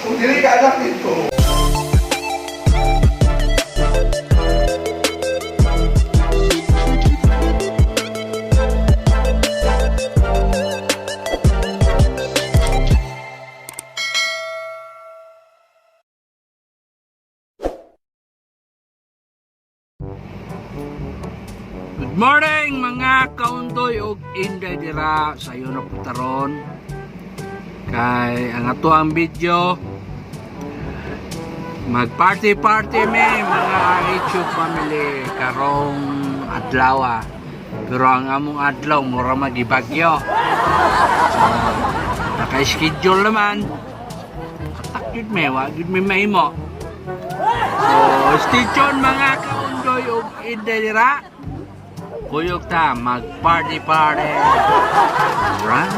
Kung dili ka anak nito. Good morning mga kaundoy ug inday dira sa iyo na putaron. Kay ang ato ang video mag party me mga YouTube family karong adlaw. Pero ang among adlaw mura magibagyo. So, naka-schedule naman. Atak yun me, wag yun me mahimo. So, stay tuned mga kaundoy ug inday dira. Kuyog ta, mag-party. Right.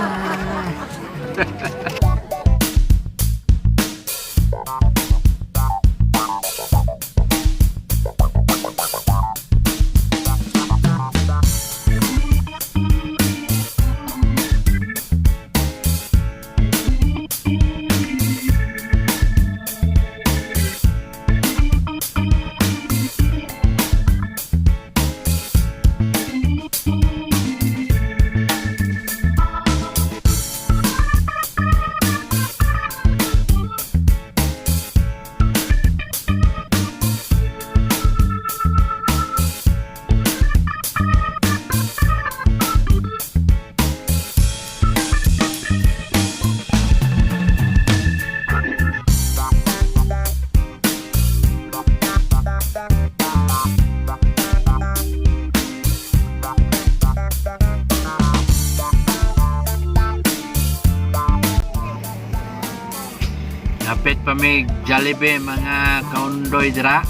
Kapit pa may Jollibee mga kaundoy dira.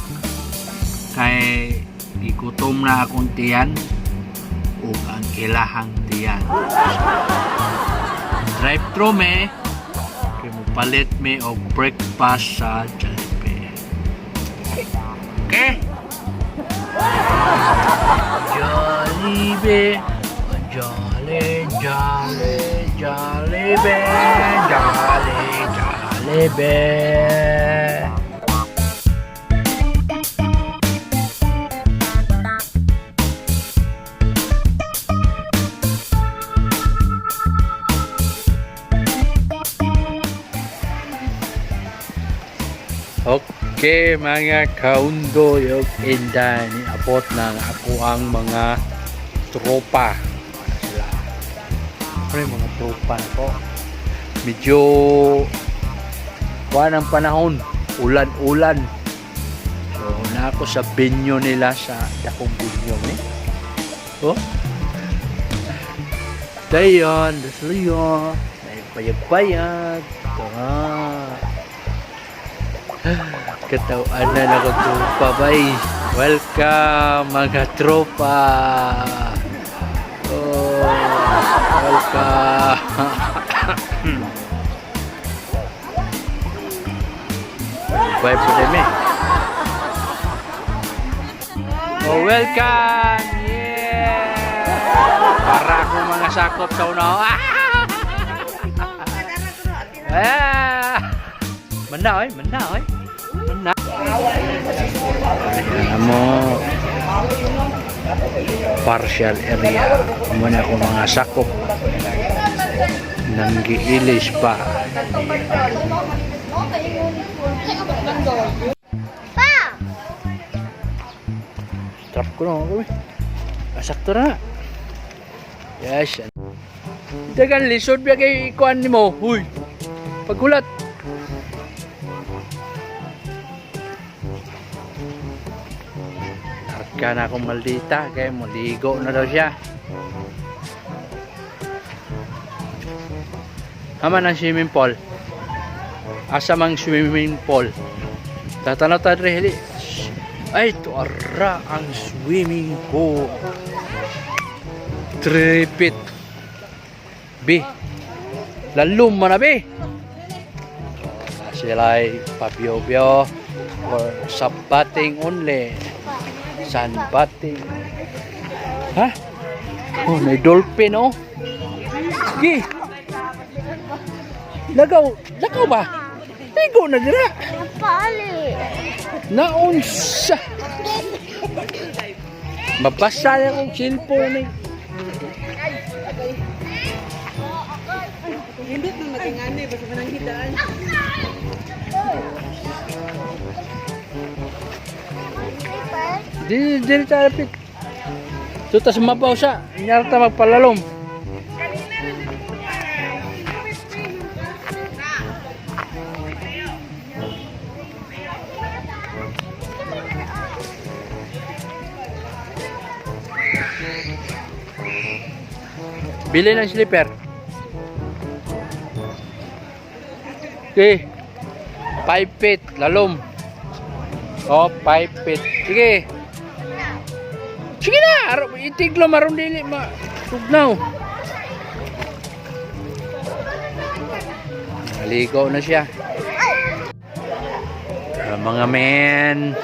Kay ikutom na akong tiyan ug ang ilahang tiyan. Drive-thru me kay mupalit me og breakfast sa Jollibee. Okay? Jollibee, Jollibee, Jollibee. Okay mga kaundoy ug inday, niabot ng ako ang mga tropa. Sila. Ano yung mga tropa ko? Medyo kuha ng panahon, ulan-ulan. So na ako sa binyo nila sa dakong binyo oh. Dayon, dasliyo. May payag-payag. Katawan na nakatropa bay. Welcome mga tropa. Oh, welcome. Bye po din eh. Oh, welcome! Yeah! Para akong mga sakop sa unaw. Manda oy. Manda. Ayan mo. Partial area. Muna akong mga sakop. Nanggiilis pa. Pa! Trap ko na ako eh. Asakto na. Yes. Dagan lisod biya kay ikuan ni mo. Huy. Pagkulat. Narka na akong maldita. Kaya maligo na daw siya. Haman ang swimming pool. Asa mang swimming pool. Tatanaw tayo rin. Ay, ito ara ang swimming pool. 3 feet. B. Lalum mo na, B. Sila ay pabiyo-biyo or sunbathing only. Sunbathing. Ha? Oh, may dolphin oh. Sige. Lagaw ba? Ligo na dira. Pali. Naunsa. Mabasa na akong cellphone eh. Hindi na magingani, basta manang hidaan. Di tayo pit. Ito tas mabaw siya. Inyarta magpalalom. Bili ng slipper. Okay. 5 feet, lalom. Oh, 5 feet. Sige. Sige na. Itiglo maron dili ma. Tugnaw. Naligo na siya. Mga men.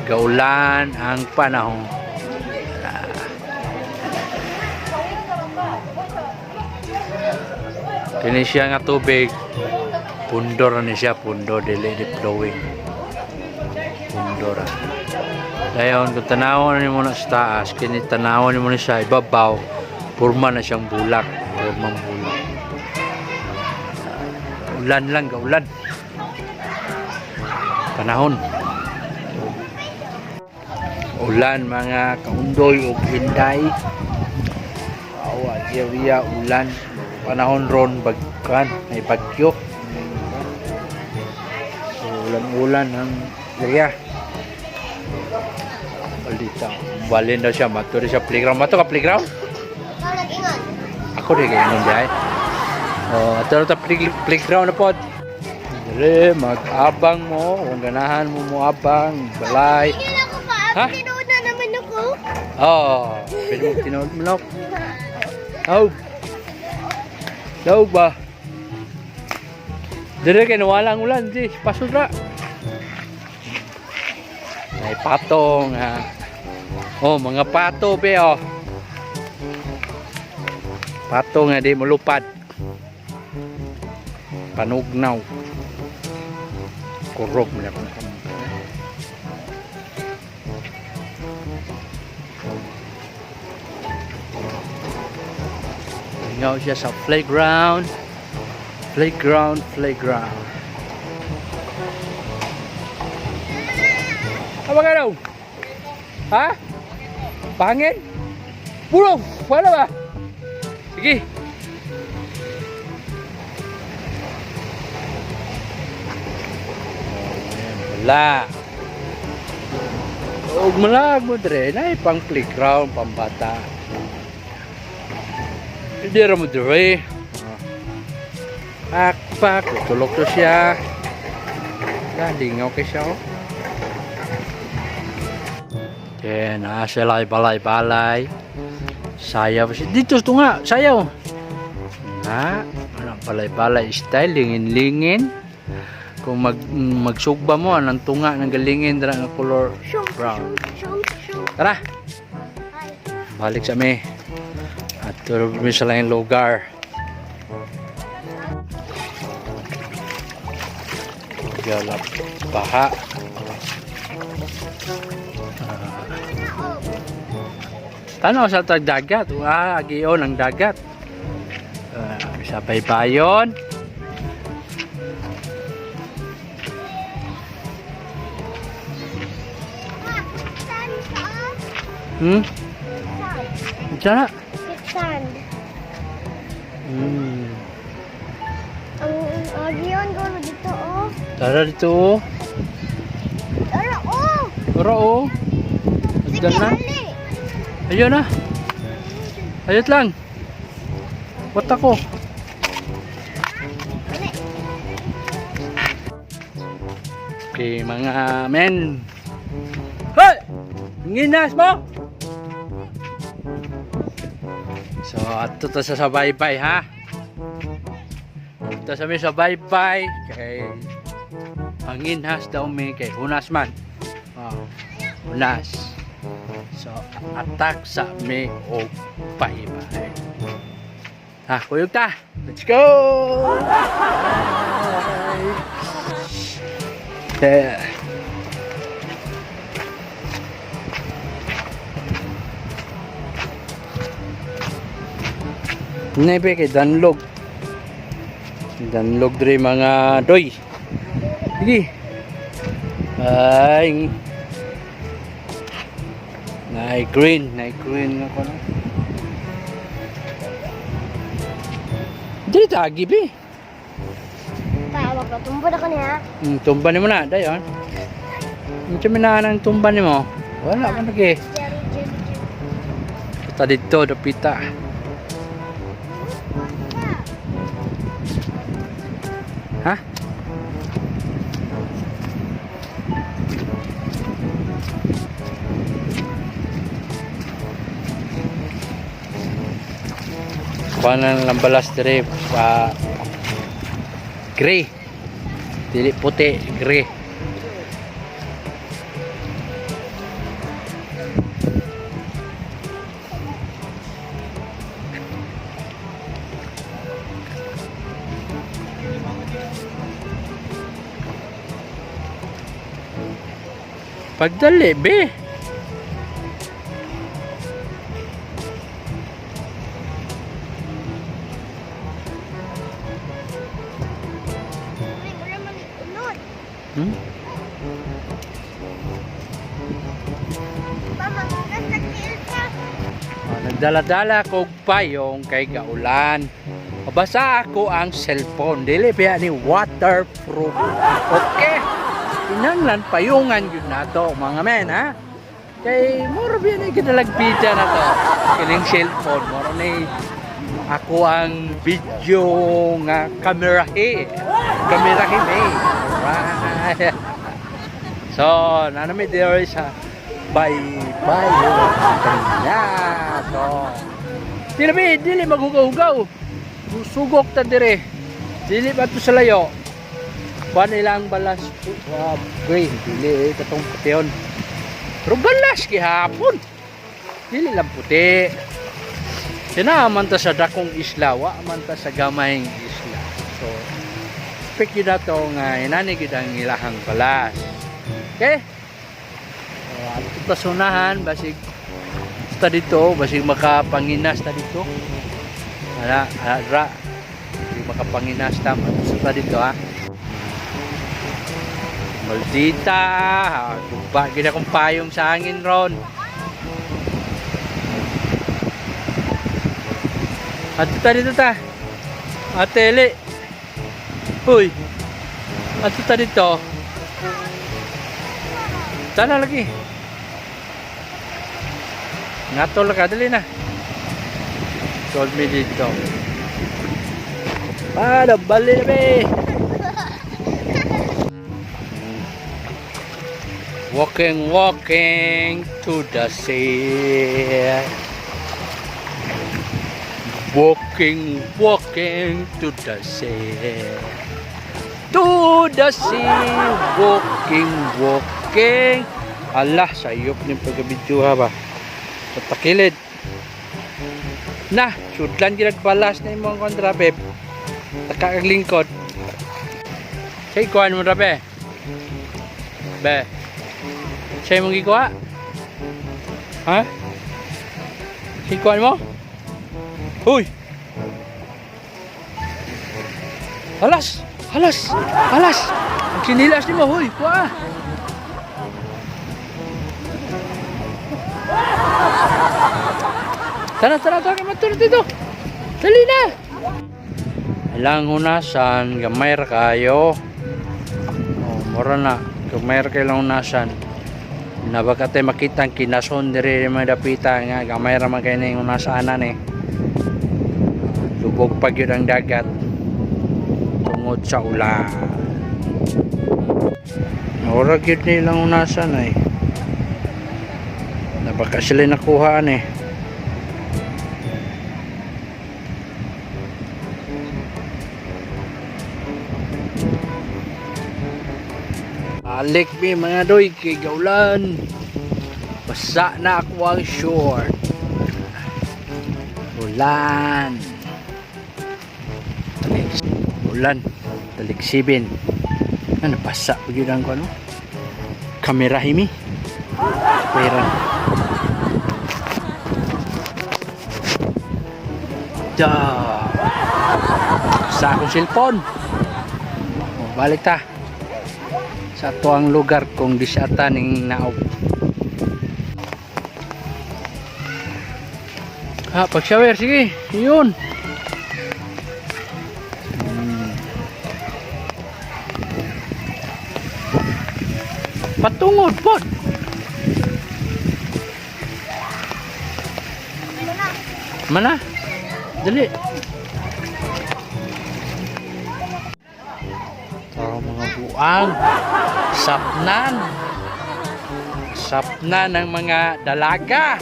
Gaulan ang panahon. Kini siya nga tubig. Pundor na siya, pundo dili di flowing. Pundor. Dayon kung tanawon ni mo na sa taas, kini tanawon ni mo na siya ibabaw, purma na siyang bulak, purmang bulak. Ulan lang, gaulan. Panahon. Ulan mga kaundoy ug hinday. Awa, area ulan. Panahon ron bagkan, may bagyo. So, ulan-ulan ang area. Balita. Balin daw siya, maturi siya playground. Mato ka playground? Ikaw nag-ingon. Ako rin kayo nun dahil. Oh, ato na playground na po. Dali, mag-abang mo. Kung ganahan mo abang. Balay. Hindi na ako pa. Ha? Tinood na naman ako. Oh, pwede mo tinood mo na. Oh. Daog ba? Dire kay nawalang ulan, di pasod ra. May patong ha. Oh, mga pato pe oh. Patong nga di mulupad. Panugnaw. Kurog mo na kung Hingaw siya sa playground. Playground. Apa ka daw? Ha? Pangin? Pulong! Wala ba? Sige. Wala. Huwag malag mo dre. Na pang playground, pambata. Hindi rin mo dre. Pak, tulog to siya. Lingaw kay siya oh. Okay, nasa balay-balay. Sayaw siya. Dito ito nga, sayaw. Na, balay-balay style, lingin-lingin. Kung magsugba mo, anong tunga ng galingin, dara ng color brown. Tara! Balik sa me. At turo mo sa lang lugar. Galap baha. Tanaw sa dagat. Agion ang dagat. Sa baybayon. Diyan. Sand. Ang audion ko dito oh. Tara dito oh. Tara oh. Tara oh. Sige, Diyan na. ali. Ayun na. Ayot lang. What ako? Ali. Okay, mga men. Hoy! Nginas mo! So, ato to sa sabay-bay ha. Ito sa may sabay-bay kay panginhas daw may kay hunas man. Oh, hunas. So, attack sa me o paibay. Ha, kuyog ta. Let's go! Yeah. Nebe kay danlog. Danlog diri mga doy. Sige. Ay. Nay green nga ko na. Dili tagi bi. Tawag ka, tumbo na ka niya. Tumba ni mo na dayon. Unsa man nang tumba nimo? Wala man lagi. Jerry, Jerry, Jerry. Kita dito dapita. Ha? Kuanan lang balas dire pa gray. Dili puti, gray. Pagdali, be. Wala man unod. Pamamunas na kilsa. Nagdala-dala ko payong kay kaulan. Mabasa ako ang cellphone. Dili pa ni waterproof. Okay. Inanglan payungan yun na to, mga men, ha? Kay, moro ba yan ay kinalagpidya na to. Kining cellphone. Moro na ako ang video nga kamerahe. Kamerahe, may. Right. So, nanami dito sa bye-bye. So, dili maghugaw-hugaw. Sugok ta dire. Dili ba ito sa layo? Kuha nilang balas green, dili katong pution. Pero balas gihapon. Dili lang puti. Sinaman ta sa dakong isla, wa man ta sa gamayng isla. So, expect yun na to nga inani gid ang ilahang balas. Okay? So, ato ta sunahan basig ta dito, basig makapanginas ta dito. Ara, makapanginas ta ta dito, ha. Maldita, tuba gina kong payong sa hangin ron. Ato ta dito ta. Atele. Hoy. Ato ta dito. Tala lagi. Ngatol ka dali na. Told me dito. Bali na be. Walking to the sea. Walking to the sea. To the sea. Walking. Allah, sayop ng pagkabidyoha ba? Sa takilid. Na, sudlan ginagbalas na yung mga kontra, beb. Takaglingkod. Say, kuhan mo na, be. Be. Say mong gikuha? Ha? Say, kuhan mo? Huy! Halas! Ang sinilas ni mo, huy! Kuha! Tara, matulog dito. Dali na. Ilang hunasan, gamay ra kayo. Mura na, gamay ra kayo lang hunasan. Nabaga tayo makita ang kinason diri mga dapita nga, gamay ra man kayo na yung hunasanan eh. Lubog pag yun ang dagat. Tungod sa ulan. Mura yun nilang hunasan eh. Nabaga sila nakuhaan eh. Balik mi mga doy kay gaulan. basa na ako ang short. Ulan. Ulan. Taligsibin. Ano, basa po yun ang ano? Kamera himi. Pera. Sa akong cellphone. Balik ta sa tuang lugar kung disyata ning naog. Pag-shower, sige, yun. Patungod po. Mana? Dali. Mga buang sapnan ng mga dalaga.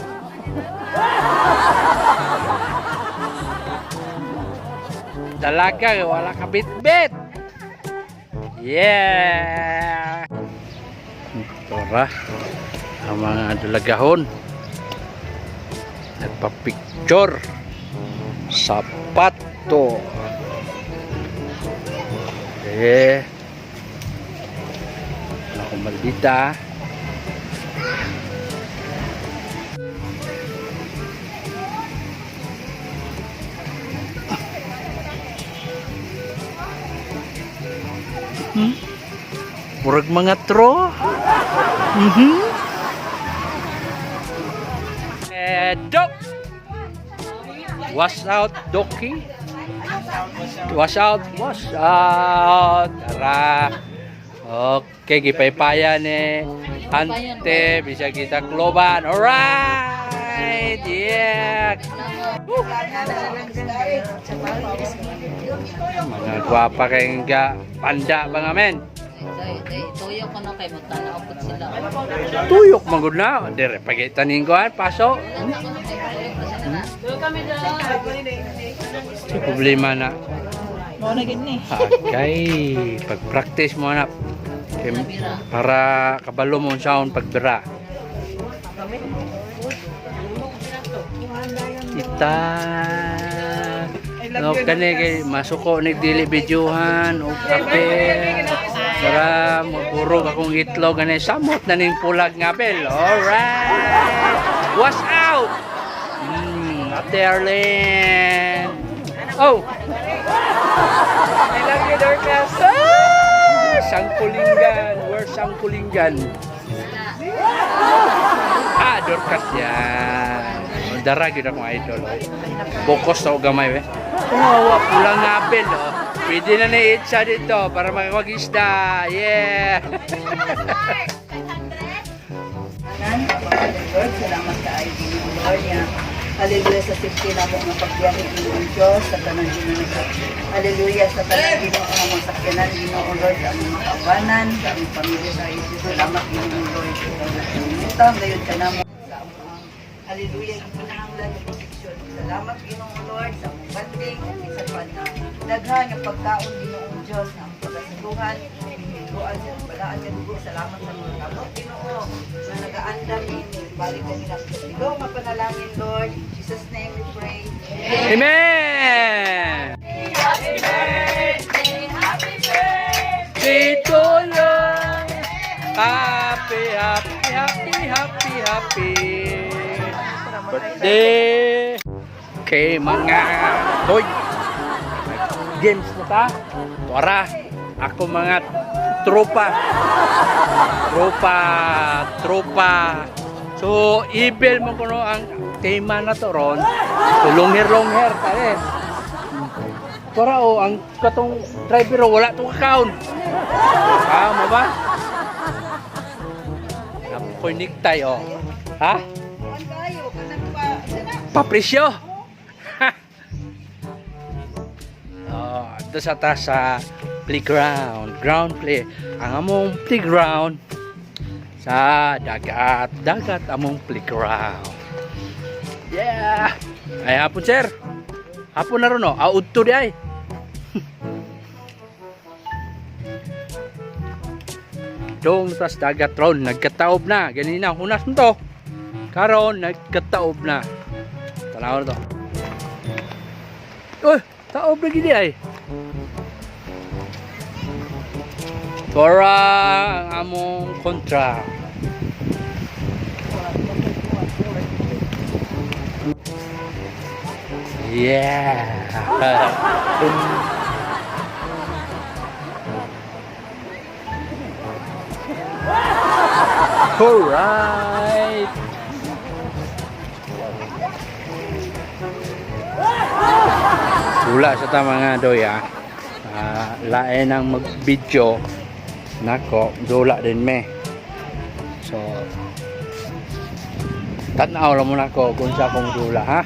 Dalaga wala kabit-bit. Yeah. Tora ang mga dalagahon nagpa-picture sa pato. Ako maldita. Murag mga tro. Dok. Wash out, Doki. Wash out. Tara. Okay, gipay-paya ni Ante, bisa kita kloban. Alright. Yeah. Mga guwapa kayong panda ba nga men? Tuyok ko na kay Mutana upot sila. Tuyok magud na. Dire pagitanin ko paso. Problema na. Mo na gini. Okay, pag-practice mo na para kabalo mo sound pagbira. Kita no kani kay masuko ni dili videohan o kape para magpurog akong itlog ani samot na ning pulag nga bel. Alright. Wash out. Ate Arlene. Oh. I love you, Dorcas. Sangkulinggan. Where's Sangkulinggan? Dorcas yan. Darag yun akong idol. Bokos na o gamay. Kumawa, pulang ngapil. Pwede na na-itsa dito para makakag-isda. Yeah! Salamat ka ay Lord niya. Hallelujah sa safety na mo ng pagbiyahe ng Diyos sa tanang Ginoo. Hallelujah sa tanang Ginoo ang mga sakyanan Ginoo Lord sa among mga kabanan, sa among pamilya sa Jesus. Salamat Ginoo Lord. Ito gayon ka namo sa among hallelujah ginahanglan ng proteksyon. Salamat Ginoo Lord sa among banding sa pana. Daghan ang pagkaon Ginoo Diyos na ang pagkasunduhan. Tuan sa balaan ka dugo. Salamat sa mga kamot Ginoo na nagaandam ni balik kanila sa Ginoo mapanalangin Lord. In Jesus name we pray. Amen! Happy birthday, happy birthday. Dito lang. Happy, happy, happy, happy, happy birthday. Okay, mga boy. Games na ta. Tara. Ako mga tropa. So, i-build mo kuno ang tema na to ron. So, long hair tali. Para ang katong driver wala tong account. Mo ba? Napoy necktie Ha? Papresyo. Ito sa taas sa playground, ground play. Ang among playground sa dagat among playground. Yeah. Ay hapon sir. Hapon na ron Udto di ay. Dong tas dagat ron nagkataob na. Ganina hunas mo to. Karon nagkataob na. Tanaw na to. Uy, taob lagi di ay. Para ang among kontra. Yeah. Alright. Wala sa tama nga doya. Lain ang mag-video nako, dula din me. So tanaw lang muna ko kung sa akong dula ha.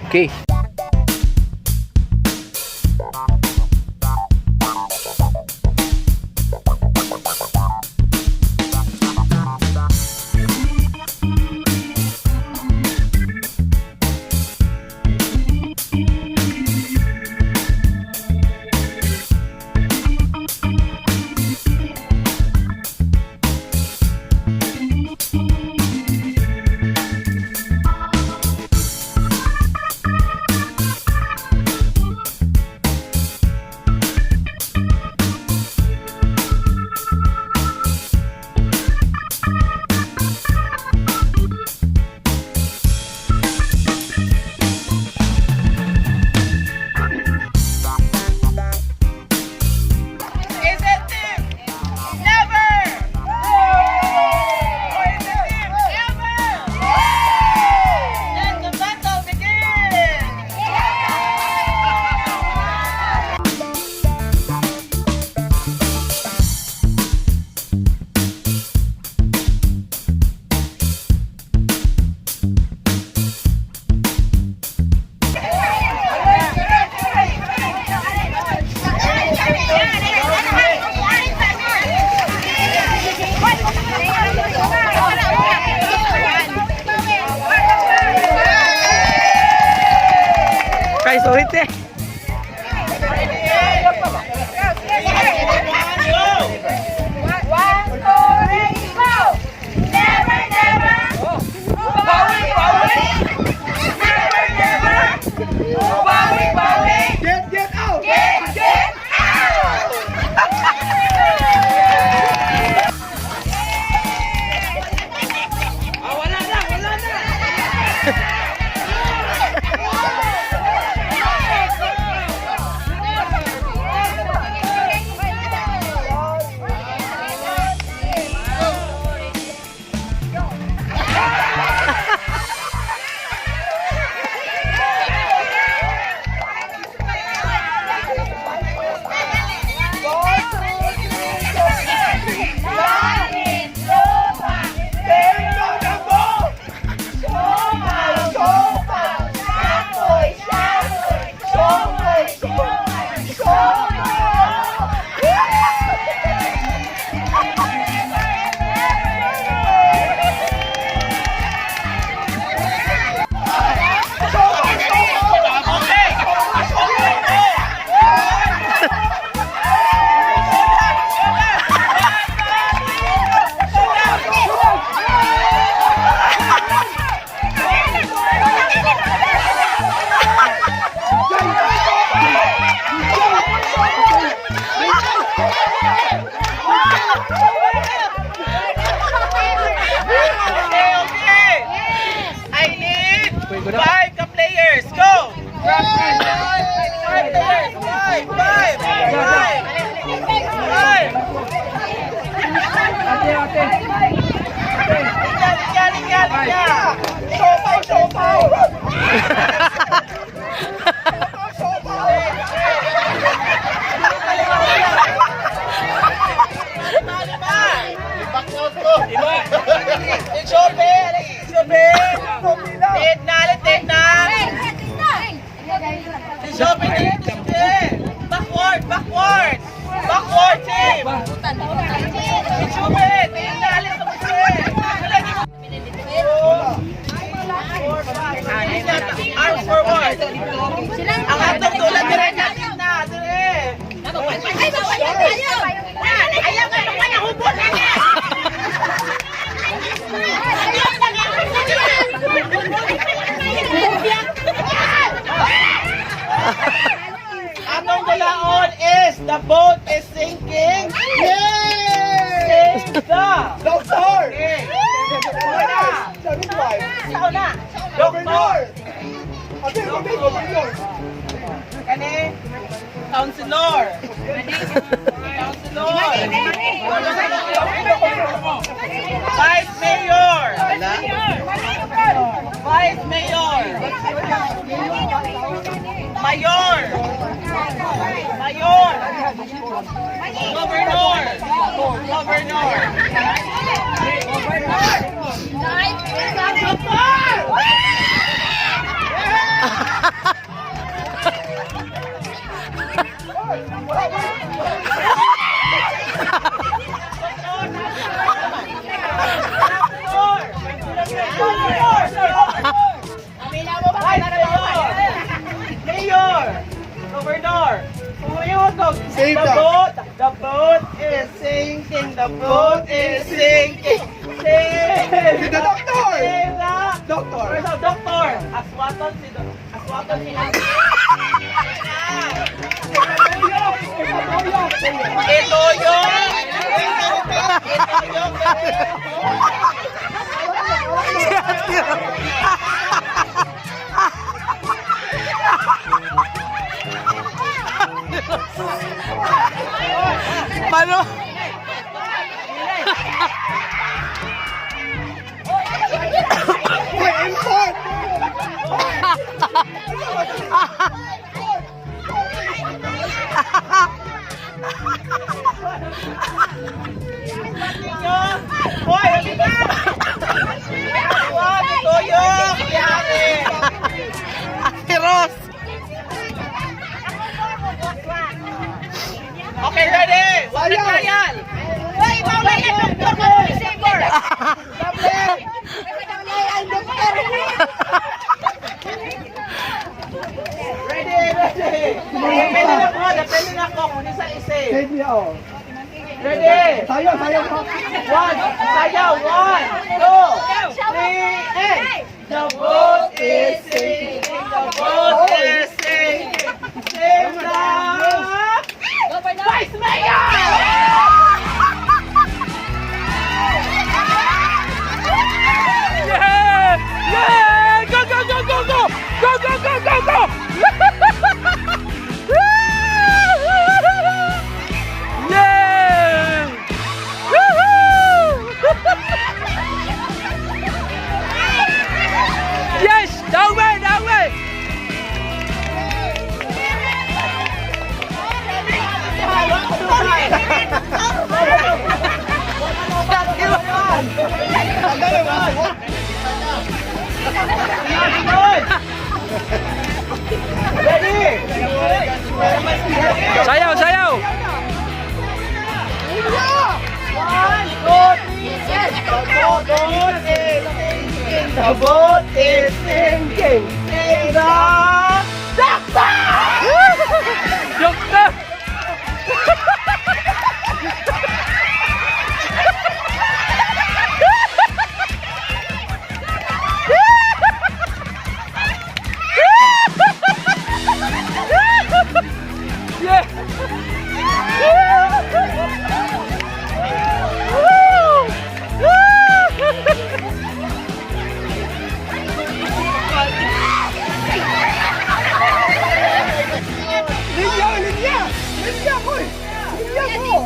Okay. Kay sulit eh. Backward! Backward, team! Chubit! Arms forward! Ang atong tulad direct natin na! Dire! Ayaw ka nung kaya hubot na niya! The boat is sinking. Yay! Save the Doctor! king. Una. Sabi ko ay. Sa una. Governor! Doctor. Ate, kami, governor! Kani. Counselor. Counselor. Vice Mayor. Vice Mayor. Mayor. Mayor. Governor. Governor. Mayor! Governor! Save The boat is sinking! The boat is sinking! Save! Si the doctor! Save the... Doctor! Where's the doctor? Aswaton si... Aswaton si... Ito yung... Paano? May import! Hoy! Ito yung... Yari! Heros! Okay, ready? Wala Ayaw. trial! Hoy, bawal yan, doktor, mag-receiver. Ready, ready! Depende na po, depende na ako kung isa isave. Save niya, oh. Ready? Sayaw, sayaw ka. One, sayaw, 1, 2, 3, and the boat is sinking, the boat is sinking. Save the Vice Mayor! Yeah! Yeah! Go, go, go, go, go! Go, go, go, go, go! Yeah! Woohoo! Yes! That way, that way! Ready? Sayaw, sayaw! 1, 2, 3, the boat is sinking. Save the doctor! Dokter! Yeah! Linya, linya! Linya ko eh! Linya ko!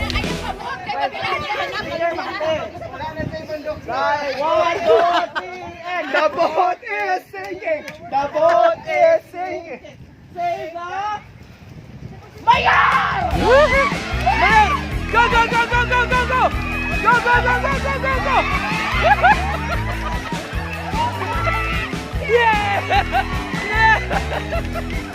Right, 1, 2, 3, and The boat is sinking! The boat is sinking! save the Mayor! Go, go, go, go, go, go, go! Go, go, go, go, go, go, go! Yeah! Yeah!